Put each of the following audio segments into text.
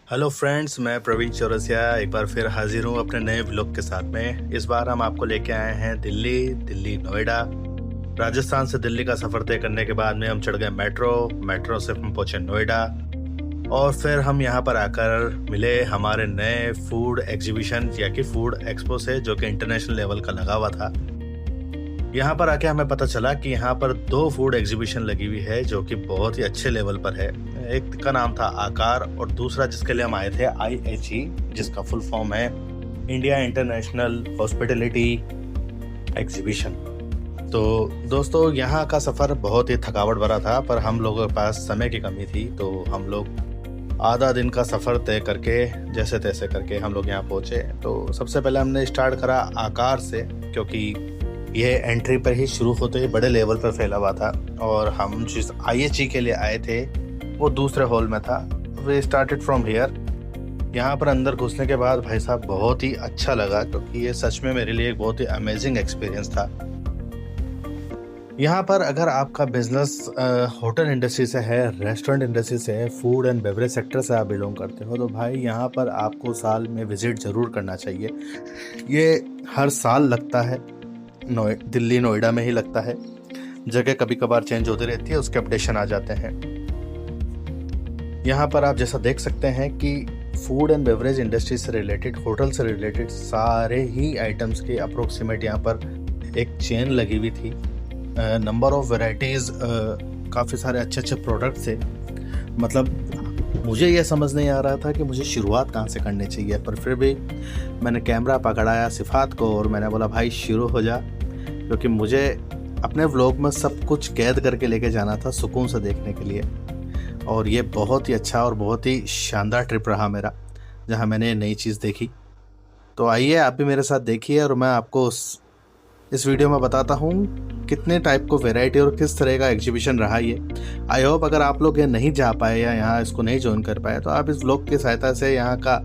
Hello friends, मैं प्रवीण चौरसिया एक बार फिर हाजिर हूँ अपने नए व्लॉग के साथ में। इस बार हम आपको लेके आए हैं दिल्ली नोएडा। राजस्थान से दिल्ली का सफ़र तय करने के बाद में हम चढ़ गए मेट्रो से हम पहुँचे नोएडा। और फिर हम यहाँ पर आकर मिले हमारे नए फूड एग्जीबिशन या कि फूड एक्सपो से, जो कि इंटरनेशनल लेवल का लगा हुआ था। यहाँ पर आके हमें पता चला कि यहाँ पर 2 फूड एग्जीबिशन लगी हुई है जो कि बहुत ही अच्छे लेवल पर है। एक का नाम था आकार और दूसरा जिसके लिए हम आए थे IHE, जिसका फुल फॉर्म है इंडिया इंटरनेशनल हॉस्पिटैलिटी एग्जीबिशन। तो दोस्तों, यहाँ का सफ़र बहुत ही थकावट भरा था, पर हम लोगों के पास समय की कमी थी, तो हम लोग आधा दिन का सफ़र तय करके जैसे तैसे करके हम लोग यहाँ पहुँचे। तो सबसे पहले हमने स्टार्ट करा आकार से, क्योंकि ये एंट्री पर ही शुरू होते ही बड़े लेवल पर फैला हुआ था और हम जिस IHE के लिए आए थे वो दूसरे हॉल में था। We started from here. यहाँ पर अंदर घुसने के बाद भाई साहब बहुत ही अच्छा लगा, क्योंकि ये सच में मेरे लिए एक बहुत ही अमेजिंग एक्सपीरियंस था। यहाँ पर अगर आपका बिजनेस होटल इंडस्ट्री से है, रेस्टोरेंट इंडस्ट्री से है, फूड एंड बेवरेज सेक्टर से आप बिलोंग करते हो, तो भाई यहाँ पर आपको साल में विजिट ज़रूर करना चाहिए। ये हर साल लगता है, दिल्ली नोएडा में ही लगता है। जगह कभी कभार चेंज होती रहती है, उसके अपडेशन आ जाते हैं। यहाँ पर आप जैसा देख सकते हैं कि फूड एंड बेवरेज इंडस्ट्री से रिलेटेड, होटल से रिलेटेड सारे ही आइटम्स की अप्रोक्सीमेट यहाँ पर एक चेन लगी हुई थी। नंबर ऑफ वैरायटीज़, काफ़ी सारे अच्छे अच्छे प्रोडक्ट थे। मतलब मुझे यह समझ नहीं आ रहा था कि मुझे शुरुआत कहाँ से करनी चाहिए, पर फिर भी मैंने कैमरा पकड़ाया सिफात को और मैंने बोला भाई शुरू हो जा, क्योंकि मुझे अपने व्लॉग में सब कुछ कैद करके लेके जाना था सुकून से देखने के लिए। और ये बहुत ही अच्छा और बहुत ही शानदार ट्रिप रहा मेरा, जहाँ मैंने नई चीज़ देखी। तो आइए आप भी मेरे साथ देखिए और मैं आपको इस वीडियो में बताता हूँ कितने टाइप को वैरायटी और किस तरह का एग्जीबिशन रहा ये। आई होप अगर आप लोग ये नहीं जा पाए या यहाँ इसको नहीं ज्वाइन कर पाए, तो आप इस व्लॉग की सहायता से यहाँ का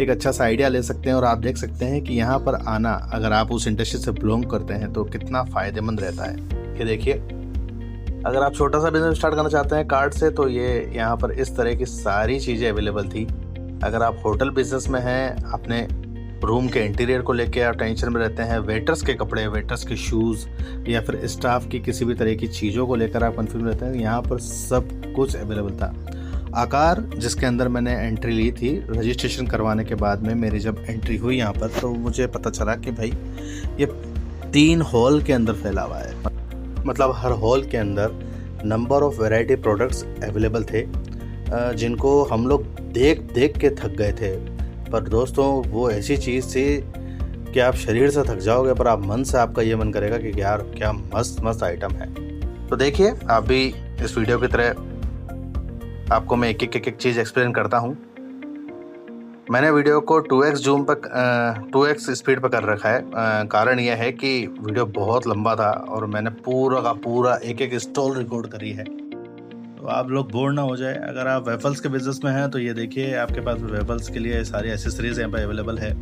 एक अच्छा सा आइडिया ले सकते हैं और आप देख सकते हैं कि यहाँ पर आना, अगर आप उस इंडस्ट्री से बिलोंग करते हैं, तो कितना फ़ायदेमंद रहता है। ये देखिए, अगर आप छोटा सा बिजनेस स्टार्ट करना चाहते हैं कार्ड से, तो ये यहाँ पर इस तरह की सारी चीज़ें अवेलेबल थी। अगर आप होटल बिजनेस में हैं, अपने रूम के इंटीरियर को लेके आप टेंशन में रहते हैं, वेटर्स के कपड़े, वेटर्स के शूज़ या फिर स्टाफ की किसी भी तरह की चीज़ों को लेकर आप कंफ्यूज रहते हैं, यहाँ पर सब कुछ अवेलेबल था। आकार, जिसके अंदर मैंने एंट्री ली थी, रजिस्ट्रेशन करवाने के बाद में मेरी जब एंट्री हुई यहाँ पर, तो मुझे पता चला कि भाई ये 3 हॉल के अंदर फैला हुआ है। मतलब हर हॉल के अंदर number of variety products available थे, जिनको हम लोग देख देख के थक गए थे। पर दोस्तों, वो ऐसी चीज़ थी कि आप शरीर से थक जाओगे, पर आप मन से आपका ये मन करेगा कि यार क्या मस्त मस्त आइटम है। तो देखिए, आप भी इस वीडियो की तरह आपको मैं एक एक चीज़ एक्सप्लेन करता हूँ। मैंने वीडियो को 2x जूम पर 2x स्पीड पर कर रखा है। कारण यह है कि वीडियो बहुत लंबा था और मैंने पूरा का पूरा एक एक स्टॉल रिकॉर्ड करी है, तो आप लोग बोर ना हो जाए। अगर आप वेफल्स के बिजनेस में हैं, तो ये देखिए, आपके पास वेफल्स के लिए सारी एसेसरीज यहाँ पर अवेलेबल है।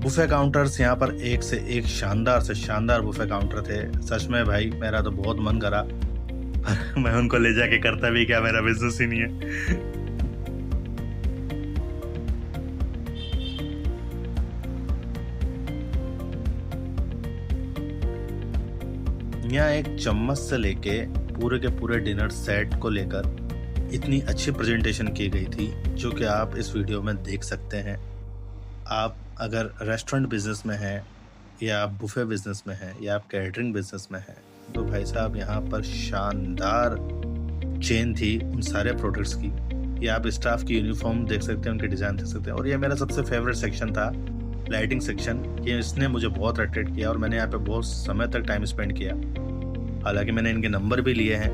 बुफे काउंटर्स, यहाँ पर एक से एक शानदार से शानदार बुफे काउंटर थे। सच में भाई मेरा तो बहुत मन करा, पर मैं उनको ले जाके करता भी क्या, मेरा बिजनेस ही नहीं है। यहाँ एक चम्मच से लेके पूरे के पूरे डिनर सेट को लेकर इतनी अच्छी प्रेजेंटेशन की गई थी, जो कि आप इस वीडियो में देख सकते हैं। आप अगर रेस्टोरेंट बिजनेस में हैं, या आप बुफे बिजनेस में हैं, या आप कैटरिंग बिजनेस में हैं, तो भाई साहब यहाँ पर शानदार चेन थी उन सारे प्रोडक्ट्स की। ये आप स्टाफ की यूनिफॉर्म देख सकते हैं, उनके डिज़ाइन देख सकते हैं। और ये मेरा सबसे फेवरेट सेक्शन था, लाइटिंग सेक्शन। ये इसने मुझे बहुत अट्रैक्ट किया और मैंने यहाँ पे बहुत समय तक टाइम स्पेंड किया। हालांकि मैंने इनके नंबर भी लिए हैं।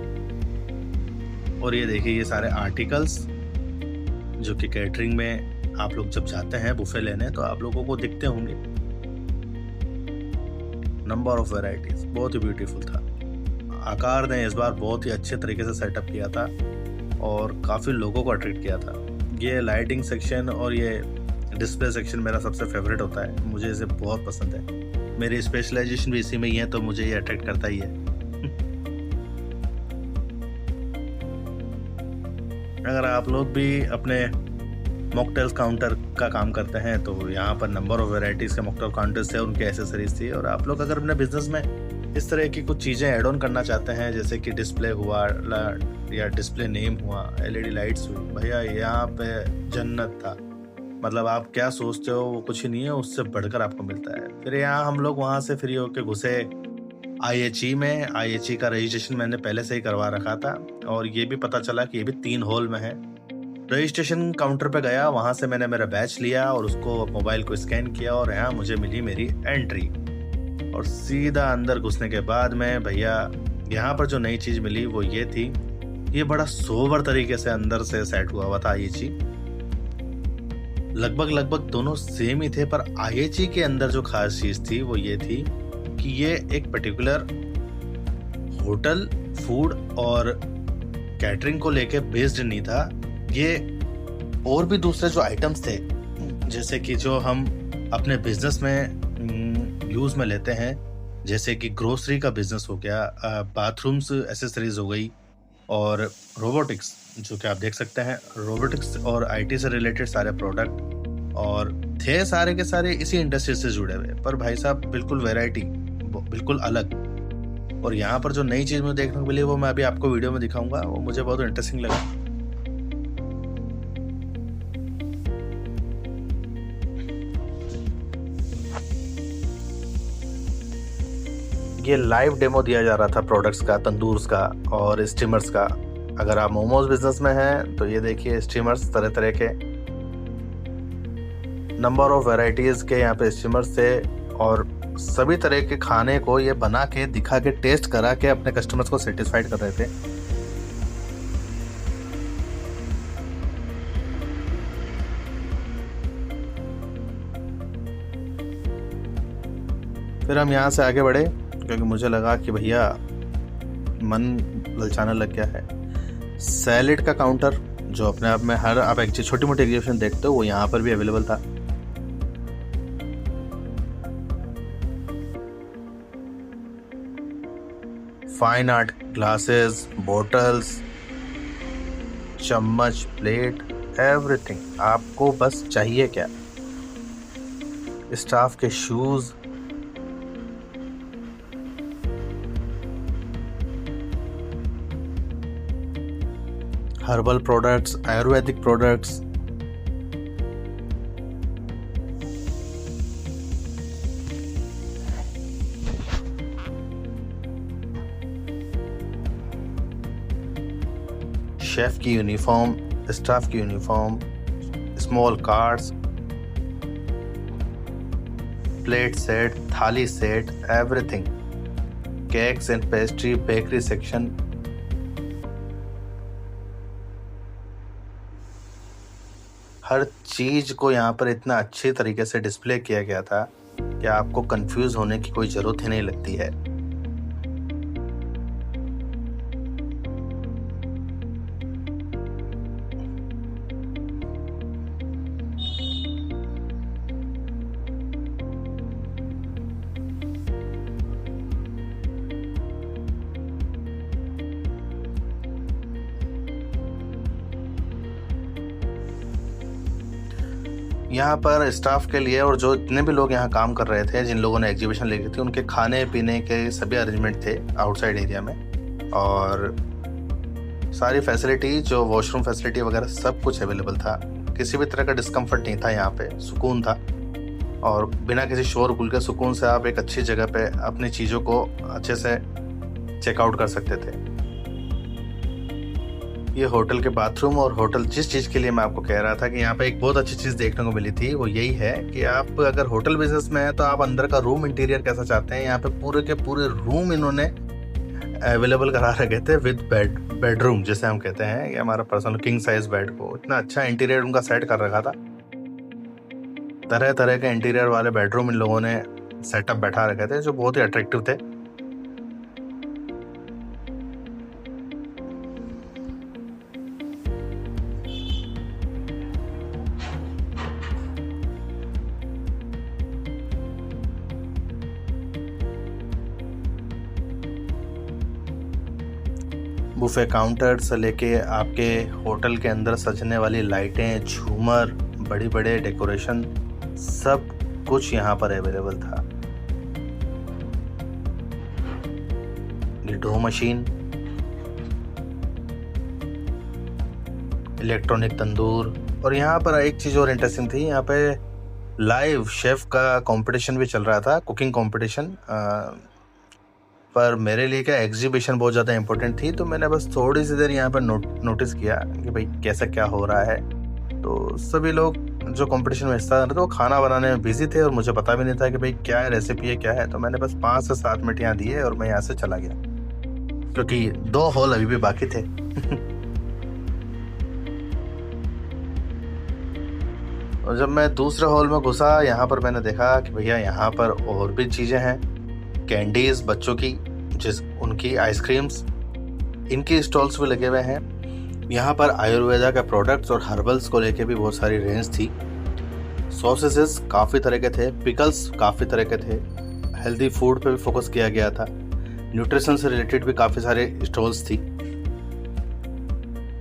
और ये देखिए, ये सारे आर्टिकल्स जो कि कैटरिंग में आप लोग जब जाते हैं बुफे लेने, तो आप लोगों को दिखते होंगे। नंबर ऑफ वैरायटीज बहुत ही ब्यूटीफुल था। आकार ने इस बार बहुत ही अच्छे तरीके से सेटअप किया था और काफ़ी लोगों को अट्रैक्ट किया था। ये लाइटिंग सेक्शन और ये डिस्प्ले सेक्शन मेरा सबसे फेवरेट होता है, मुझे इसे बहुत पसंद है। मेरी स्पेशलाइजेशन भी इसी में ही है, तो मुझे ये अट्रैक्ट करता ही है। अगर आप लोग भी अपने मॉकटेल्स काउंटर का काम करते हैं तो यहाँ पर नंबर ऑफ वेराइटीज़ के मॉकटेल काउंटर्स थे, उनके एसेसरीज थी। और आप लोग अगर अपने बिजनेस में इस तरह की कुछ चीज़ें ऐड ऑन करना चाहते हैं, जैसे कि डिस्प्ले हुआ या डिस्प्ले नेम हुआ, एलईडी लाइट्स हुई, भैया यहाँ पे जन्नत था। मतलब आप क्या सोचते हो वो कुछ ही नहीं है, उससे बढ़कर आपको मिलता है। फिर यहाँ हम लोग वहाँ से फ्री होके घुसे IHE में। IHE का रजिस्ट्रेशन मैंने पहले से ही करवा रखा था और ये भी पता चला कि ये भी 3 हॉल में है। रजिस्ट्रेशन काउंटर पे गया, वहाँ से मैंने मेरा बैच लिया और उसको मोबाइल को स्कैन किया और यहाँ मुझे मिली मेरी एंट्री। और सीधा अंदर घुसने के बाद में भैया यहाँ पर जो नई चीज़ मिली वो ये थी, ये बड़ा सोबर तरीके से अंदर से सेट हुआ था IHE। लगभग दोनों सेम ही थे, पर IHE के अंदर जो खास चीज़ थी वो ये थी कि ये एक पर्टिकुलर होटल, फूड और कैटरिंग को लेके बेस्ड नहीं था। ये और भी दूसरे जो आइटम्स थे, जैसे कि जो हम अपने बिजनेस में यूज़ में लेते हैं, जैसे कि ग्रोसरी का बिजनेस हो गया, बाथरूम्स एसेसरीज हो गई, और रोबोटिक्स, जो कि आप देख सकते हैं, रोबोटिक्स और IT से रिलेटेड सारे प्रोडक्ट, और थे सारे के सारे इसी इंडस्ट्री से जुड़े हुए। पर भाई साहब बिल्कुल वैरायटी, बिल्कुल अलग। और यहाँ पर जो नई चीज़ मुझे देखने को मिली वो मैं अभी आपको वीडियो में दिखाऊंगा, वो मुझे बहुत इंटरेस्टिंग लगा। ये लाइव डेमो दिया जा रहा था प्रोडक्ट्स का, तंदूर्स का और स्टीमर्स का। अगर आप मोमोज बिजनेस में हैं तो ये देखिए स्टीमर्स, तरह तरह के नंबर ऑफ वैरायटीज़ के यहाँ पे स्टीमर्स थे, और सभी तरह के खाने को ये बना के, दिखा के, टेस्ट करा के अपने कस्टमर्स को सेटिस्फाइड कर रहे थे। फिर हम यहाँ से आगे बढ़े क्योंकि मुझे लगा कि भैया मन ललचाने लग गया है। सैलेड का काउंटर, जो अपने आप में हर आप एक छोटी मोटी एग्जीबिशन देखते हो, वो यहाँ पर भी अवेलेबल था। फाइन आर्ट ग्लासेस, बोटल्स, चम्मच, प्लेट, एवरीथिंग। आपको बस चाहिए क्या? स्टाफ के shoes, herbal products, Ayurvedic products, chef की यूनिफॉर्म, स्टाफ की uniform, small cards, plate set, thali set, everything. Cakes and pastry, bakery section. हर चीज़ को यहाँ पर इतना अच्छे तरीके से डिस्प्ले किया गया था कि आपको कंफ्यूज होने की कोई ज़रूरत ही नहीं लगती है। यहाँ पर स्टाफ के लिए और जो इतने भी लोग यहाँ काम कर रहे थे, जिन लोगों ने एग्जीबिशन लेके थी, उनके खाने पीने के सभी अरेंजमेंट थे आउटसाइड एरिया में, और सारी फैसिलिटी, जो वॉशरूम फैसिलिटी वगैरह, सब कुछ अवेलेबल था। किसी भी तरह का डिस्कम्फर्ट नहीं था यहाँ पे, सुकून था, और बिना किसी शोर गुल के सुकून से आप एक अच्छी जगह पे अपनी चीज़ों को अच्छे से चेकआउट कर सकते थे। ये होटल के बाथरूम, और होटल जिस चीज़ के लिए मैं आपको कह रहा था कि यहाँ पे एक बहुत अच्छी चीज़ देखने को मिली थी, वो यही है कि आप अगर होटल बिजनेस में है तो आप अंदर का रूम इंटीरियर कैसा चाहते हैं, यहाँ पे पूरे के पूरे रूम इन्होंने अवेलेबल करा रखे थे विद बेडरूम, जैसे हम कहते हैं, ये हमारा पर्सनल किंग साइज बेड को। इतना अच्छा इंटीरियर उनका सेट कर रखा था, तरह तरह के इंटीरियर वाले बेडरूम इन लोगों ने सेटअप बैठा रखे थे, जो बहुत ही अट्रैक्टिव थे। बुफे काउंटर से लेके आपके होटल के अंदर सजने वाली लाइटें, झूमर, बड़ी बड़े डेकोरेशन, सब कुछ यहाँ पर अवेलेबल था। ये डो मशीन, इलेक्ट्रॉनिक तंदूर, और यहाँ पर एक चीज़ और इंटरेस्टिंग थी, यहाँ पे लाइव शेफ का कंपटीशन भी चल रहा था, कुकिंग कंपटीशन। पर मेरे लिए क्या एग्जीबिशन बहुत ज़्यादा इम्पोर्टेंट थी, तो मैंने बस थोड़ी सी देर यहाँ पर नोटिस किया कि भाई कैसा क्या हो रहा है। तो सभी लोग जो कंपटीशन में हिस्सा ले रहे थे वो खाना बनाने में बिजी थे और मुझे पता भी नहीं था कि भाई क्या है, रेसिपी है, क्या है। तो मैंने बस 5 से 7 मिनट यहाँ दिए और मैं यहाँ से चला गया, क्योंकि 2 हॉल अभी भी बाकी थे। और जब मैं दूसरे हॉल में घुसा, यहाँ पर मैंने देखा कि भैया यहाँ पर और भी चीज़ें हैं, कैंडीज़ बच्चों की, उनकी आइसक्रीम्स, इनकी स्टॉल्स भी लगे हुए हैं। यहाँ पर आयुर्वेदा के प्रोडक्ट्स और हर्बल्स को लेके भी बहुत सारी रेंज थी। सॉसेसेस काफ़ी तरह के थे, पिकल्स काफ़ी तरह के थे, हेल्दी फूड पे भी फोकस किया गया था, न्यूट्रिशन से रिलेटेड भी काफ़ी सारे स्टॉल्स थी।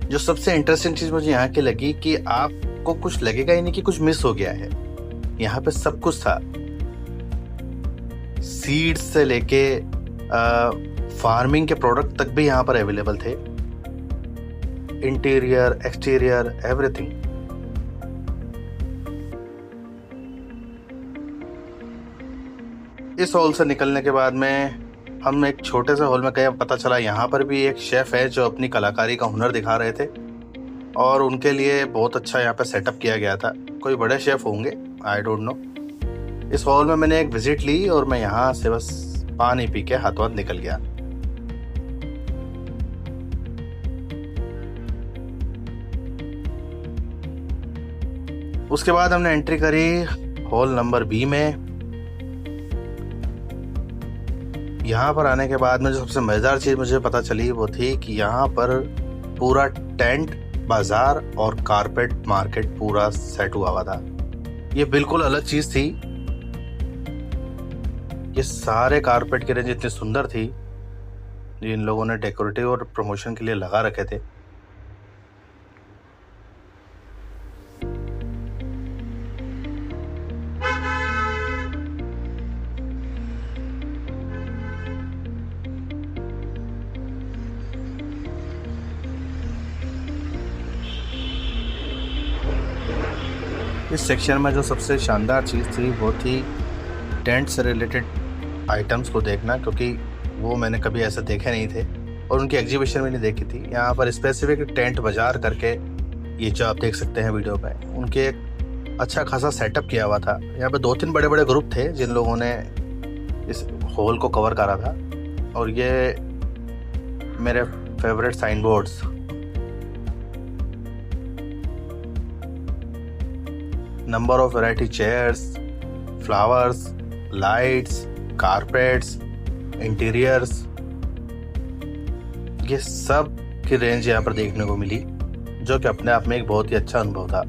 जो सबसे इंटरेस्टिंग चीज़ मुझे यहाँ की लगी कि आपको कुछ लगेगा ही नहीं कि कुछ मिस हो गया है। यहाँ पे सब कुछ था, सीड्स से लेके फार्मिंग के प्रोडक्ट तक भी यहाँ पर अवेलेबल थे, इंटीरियर, एक्सटीरियर, एवरीथिंग। इस हॉल से निकलने के बाद में हम एक छोटे से हॉल में गए, पता चला यहाँ पर भी एक शेफ़ है जो अपनी कलाकारी का हुनर दिखा रहे थे और उनके लिए बहुत अच्छा यहाँ पे सेटअप किया गया था। कोई बड़े शेफ़ होंगे, आई डोंट नो। इस हॉल में मैंने एक विजिट ली और मैं यहाँ से बस पानी पी के हाथों हाथ निकल गया। उसके बाद हमने एंट्री करी हॉल नंबर बी में। यहाँ पर आने के बाद में जो सबसे मज़ेदार चीज़ मुझे पता चली वो थी कि यहाँ पर पूरा टेंट, बाज़ार और कारपेट मार्केट पूरा सेट हुआ था। ये बिल्कुल अलग चीज़ थी। ये सारे कारपेट की रेंज इतनी सुंदर थी जो इन लोगों ने डेकोरेटिव और प्रमोशन के लिए लगा रखे थे। इस सेक्शन में जो सबसे शानदार चीज़ थी वो थी टेंट से रिलेटेड आइटम्स को देखना, क्योंकि वो मैंने कभी ऐसे देखे नहीं थे और उनकी एग्जीबिशन भी नहीं देखी थी। यहाँ पर स्पेसिफिक टेंट बाज़ार करके, ये जो आप देख सकते हैं वीडियो पे, उनके एक अच्छा खासा सेटअप किया हुआ था। यहाँ पे 2-3 बड़े बड़े ग्रुप थे जिन लोगों ने इस हॉल को कवर करा था। और ये मेरे favourite sign boards, number of variety chairs, flowers, lights, carpets, interiors, ये सब की रेंज यहाँ पर देखने को मिली, जो कि अपने आप में एक बहुत ही अच्छा अनुभव था।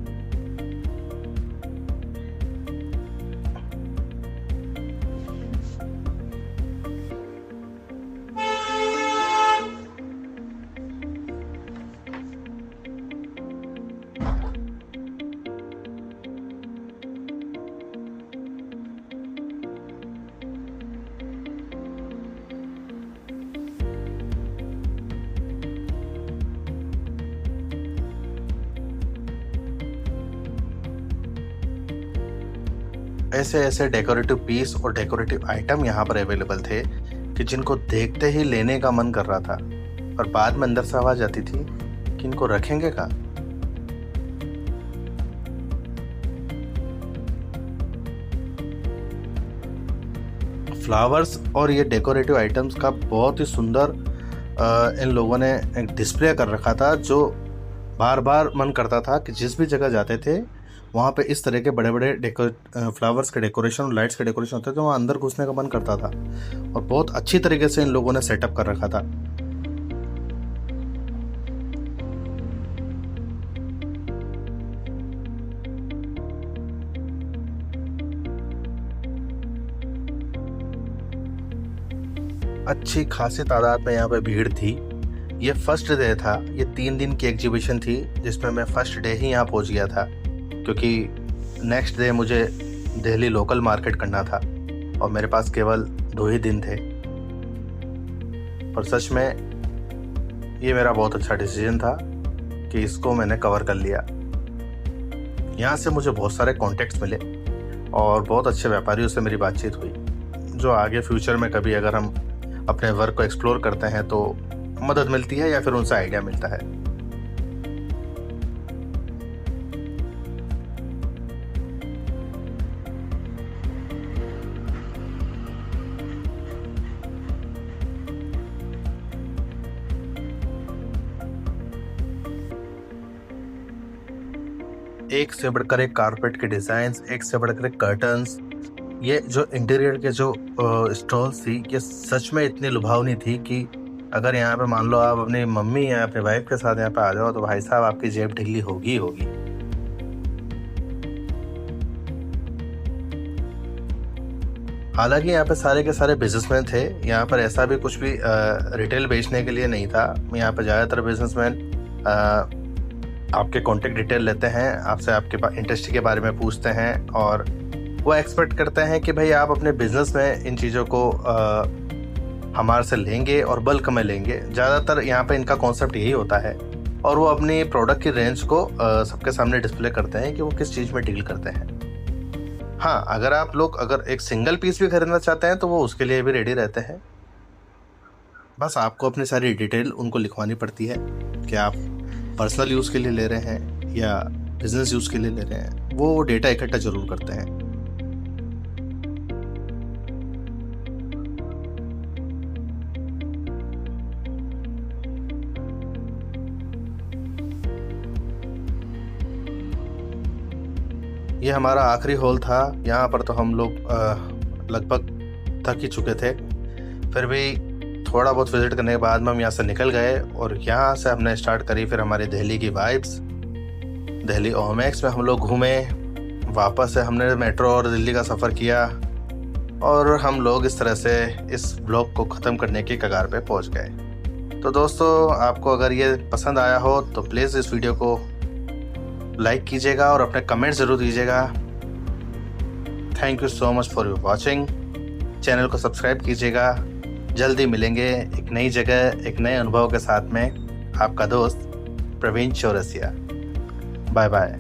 ऐसे ऐसे डेकोरेटिव पीस और डेकोरेटिव आइटम यहाँ पर अवेलेबल थे कि जिनको देखते ही लेने का मन कर रहा था, और बाद में अंदर से आवाज आती थी कि इनको रखेंगे कहाँ। फ्लावर्स और ये डेकोरेटिव आइटम्स का बहुत ही सुंदर इन लोगों ने एक डिस्प्ले कर रखा था, जो बार बार मन करता था कि जिस भी जगह जाते थे वहाँ पे इस तरह के बड़े बड़े फ्लावर्स के डेकोरेशन और लाइट्स के डेकोरेशन होते थे, तो वहाँ अंदर घुसने का मन करता था। और बहुत अच्छी तरीके से इन लोगों ने सेटअप कर रखा था। अच्छी खासी तादाद में यहाँ पे भीड़ थी, ये फर्स्ट डे था, ये 3 दिन की एग्जीबिशन थी जिसमें मैं फर्स्ट डे ही यहाँ पहुँच गया था, क्योंकि नेक्स्ट डे मुझे दिल्ली लोकल मार्केट करना था और मेरे पास केवल 2 ही दिन थे। पर सच में ये मेरा बहुत अच्छा डिसीजन था कि इसको मैंने कवर कर लिया। यहाँ से मुझे बहुत सारे कॉन्टेक्ट्स मिले और बहुत अच्छे व्यापारियों से मेरी बातचीत हुई, जो आगे फ्यूचर में कभी अगर हम अपने वर्क को एक्सप्लोर करते हैं तो मदद मिलती है या फिर उनसे आइडिया मिलता है। एक से बढ़कर एक कारपेट के डिज़ाइंस, एक से बढ़कर एक कर्टन्स, ये जो इंटीरियर के जो स्टॉल्स थी, ये सच में इतनी लुभावनी थी कि अगर यहाँ पे मान लो आप अपनी मम्मी या अपने वाइफ के साथ यहाँ पे आ जाओ तो भाई साहब आपकी जेब ढीली होगी होगी। हालांकि यहाँ पे सारे के सारे बिजनेसमैन थे, यहाँ पर ऐसा भी कुछ भी रिटेल बेचने के लिए नहीं था। यहाँ पे ज़्यादातर बिजनेसमैन आपके कॉन्टेक्ट डिटेल लेते हैं, आपसे आपके इंडस्ट्री के बारे में पूछते हैं और वो एक्सपेक्ट करते हैं कि भाई आप अपने बिजनेस में इन चीज़ों को हमारे से लेंगे और बल्क में लेंगे। ज़्यादातर यहाँ पे इनका कॉन्सेप्ट यही होता है और वो अपनी प्रोडक्ट की रेंज को सबके सामने डिस्प्ले करते हैं कि वो किस चीज़ में डील करते हैं। हाँ, अगर आप लोग अगर एक सिंगल पीस भी खरीदना चाहते हैं तो वो उसके लिए भी रेडी रहते हैं। बस आपको अपनी सारी डिटेल उनको लिखवानी पड़ती है कि आप पर्सनल यूज़ के लिए ले रहे हैं या बिजनेस यूज़ के लिए ले रहे हैं। वो डेटा इकट्ठा ज़रूर करते हैं। ये हमारा आखिरी हॉल था। यहाँ पर तो हम लोग लगभग थक ही चुके थे, फिर भी थोड़ा बहुत विजिट करने के बाद में हम यहाँ से निकल गए और यहाँ से हमने स्टार्ट करी फिर हमारी दिल्ली की वाइब्स। दिल्ली ओमेक्स में हम लोग घूमे, वापस से हमने मेट्रो और दिल्ली का सफ़र किया और हम लोग इस तरह से इस ब्लॉग को ख़त्म करने की कगार पे पहुँच गए। तो दोस्तों, आपको अगर ये पसंद आया हो तो प्लीज़ इस वीडियो को लाइक कीजिएगा और अपने कमेंट ज़रूर दीजिएगा। Thank you so much for your watching. Channel को सब्सक्राइब कीजिएगा। जल्दी मिलेंगे एक नई जगह, एक नए अनुभव के साथ में। आपका दोस्त प्रवीण चौरसिया। Bye bye.